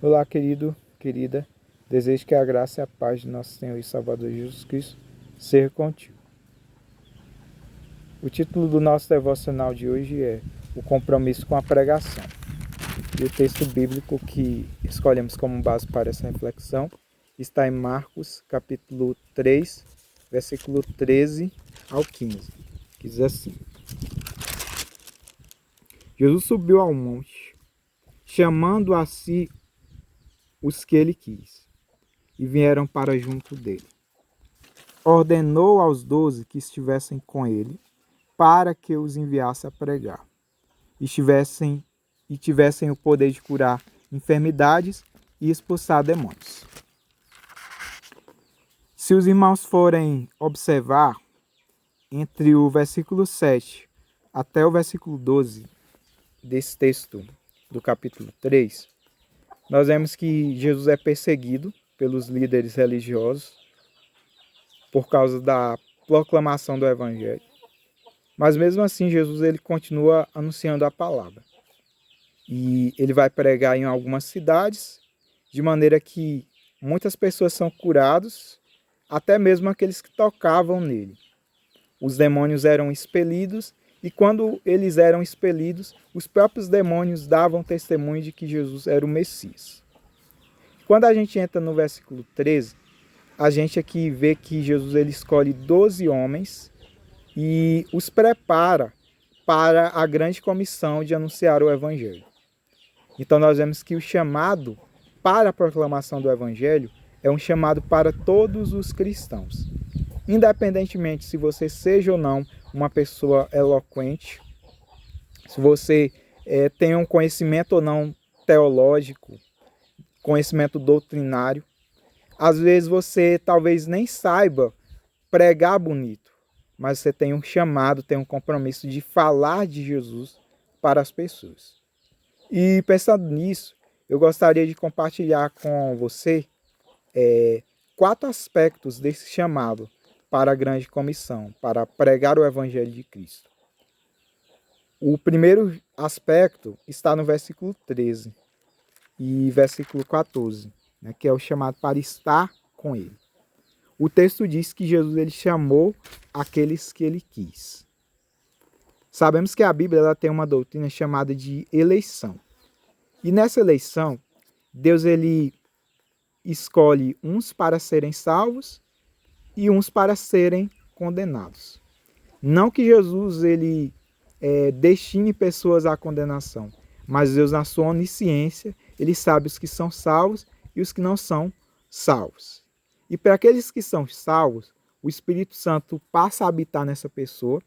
Olá, querido, querida. Desejo que a graça e a paz de nosso Senhor e Salvador Jesus Cristo seja contigo. O título do nosso devocional de hoje é O Compromisso com a Pregação. E o texto bíblico que escolhemos como base para essa reflexão está em Marcos, capítulo 3, versículo 13 ao 15, que diz assim: Jesus subiu ao monte, chamando a si os que ele quis, e vieram para junto dele. Ordenou aos 12 que estivessem com ele, para que os enviasse a pregar, e tivessem o poder de curar enfermidades e expulsar demônios. Se os irmãos forem observar, entre o versículo 7 até o versículo 12 desse texto do capítulo 3, nós vemos que Jesus é perseguido pelos líderes religiosos por causa da proclamação do Evangelho. Mas mesmo assim, Jesus ele continua anunciando a palavra. E ele vai pregar em algumas cidades, de maneira que muitas pessoas são curadas, até mesmo aqueles que tocavam nele. Os demônios eram expelidos, e quando eles eram expelidos, os próprios demônios davam testemunho de que Jesus era o Messias. Quando a gente entra no versículo 13, a gente aqui vê que Jesus ele escolhe 12 homens e os prepara para a grande comissão de anunciar o Evangelho. Então nós vemos que o chamado para a proclamação do Evangelho é um chamado para todos os cristãos. Independentemente se você seja ou não uma pessoa eloquente, se você tem um conhecimento ou não teológico, conhecimento doutrinário, às vezes você talvez nem saiba pregar bonito, mas você tem um chamado, tem um compromisso de falar de Jesus para as pessoas. E pensando nisso, eu gostaria de compartilhar com você 4 aspectos desse chamado para a grande comissão, para pregar o Evangelho de Cristo. O primeiro aspecto está no versículo 13 e versículo 14, que é o chamado para estar com ele. O texto diz que Jesus ele chamou aqueles que ele quis. Sabemos que a Bíblia ela tem uma doutrina chamada de eleição. E nessa eleição, Deus ele escolhe uns para serem salvos e uns para serem condenados. Não que Jesus ele destine pessoas à condenação, mas Deus na sua onisciência, ele sabe os que são salvos e os que não são salvos. E para aqueles que são salvos, o Espírito Santo passa a habitar nessa pessoa,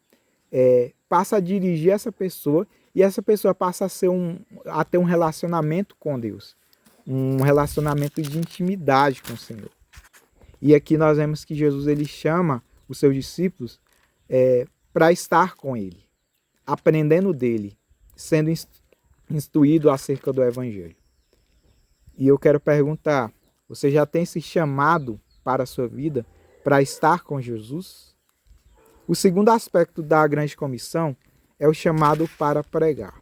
passa a dirigir essa pessoa e essa pessoa passa a ter um relacionamento com Deus, um relacionamento de intimidade com o Senhor. E aqui nós vemos que Jesus ele chama os seus discípulos para estar com ele, aprendendo dele, sendo instruído acerca do Evangelho. E eu quero perguntar, você já tem se chamado para a sua vida para estar com Jesus? O segundo aspecto da grande comissão é o chamado para pregar,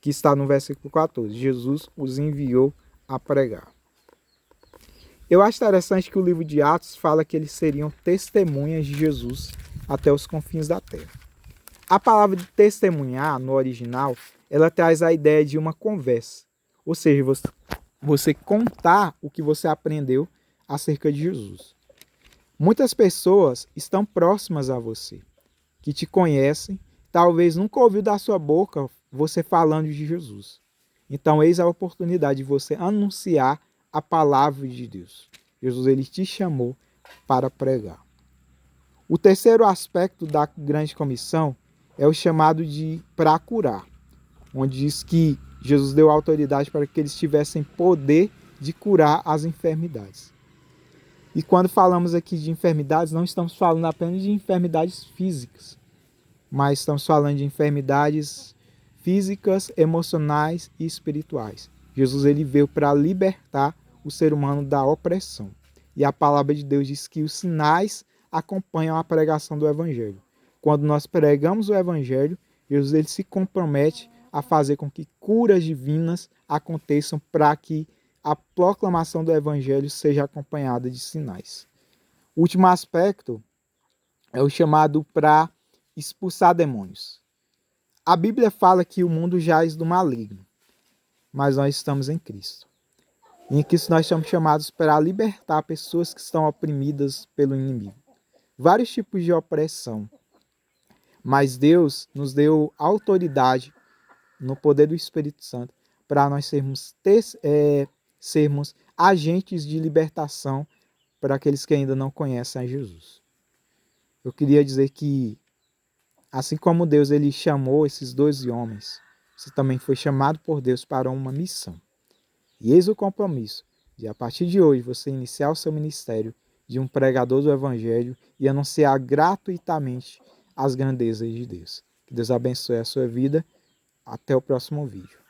que está no versículo 14. Jesus os enviou a pregar. Eu acho interessante que o livro de Atos fala que eles seriam testemunhas de Jesus até os confins da terra. A palavra de testemunhar, no original, ela traz a ideia de uma conversa. Ou seja, você contar o que você aprendeu acerca de Jesus. Muitas pessoas estão próximas a você, que te conhecem, talvez nunca ouviu da sua boca você falando de Jesus. Então, eis a oportunidade de você anunciar a palavra de Deus. Jesus ele te chamou para pregar. O terceiro aspecto da grande comissão é o chamado para curar, onde diz que Jesus deu autoridade para que eles tivessem poder de curar as enfermidades. E quando falamos aqui de enfermidades, não estamos falando apenas de enfermidades físicas, mas estamos falando de enfermidades físicas, emocionais e espirituais. Jesus ele veio para libertar o ser humano da opressão. E a palavra de Deus diz que os sinais acompanham a pregação do Evangelho. Quando nós pregamos o Evangelho, Jesus ele se compromete a fazer com que curas divinas aconteçam para que a proclamação do evangelho seja acompanhada de sinais. O último aspecto é o chamado para expulsar demônios. A Bíblia fala que o mundo jaz do maligno, mas nós estamos em Cristo. E em Cristo nós somos chamados para libertar pessoas que estão oprimidas pelo inimigo. Vários tipos de opressão. Mas Deus nos deu autoridade no poder do Espírito Santo para nós sermos agentes de libertação para aqueles que ainda não conhecem a Jesus. Eu queria dizer que, assim como Deus ele chamou esses 12 homens, você também foi chamado por Deus para uma missão. E eis o compromisso de, a partir de hoje, você iniciar o seu ministério de um pregador do Evangelho e anunciar gratuitamente as grandezas de Deus. Que Deus abençoe a sua vida. Até o próximo vídeo.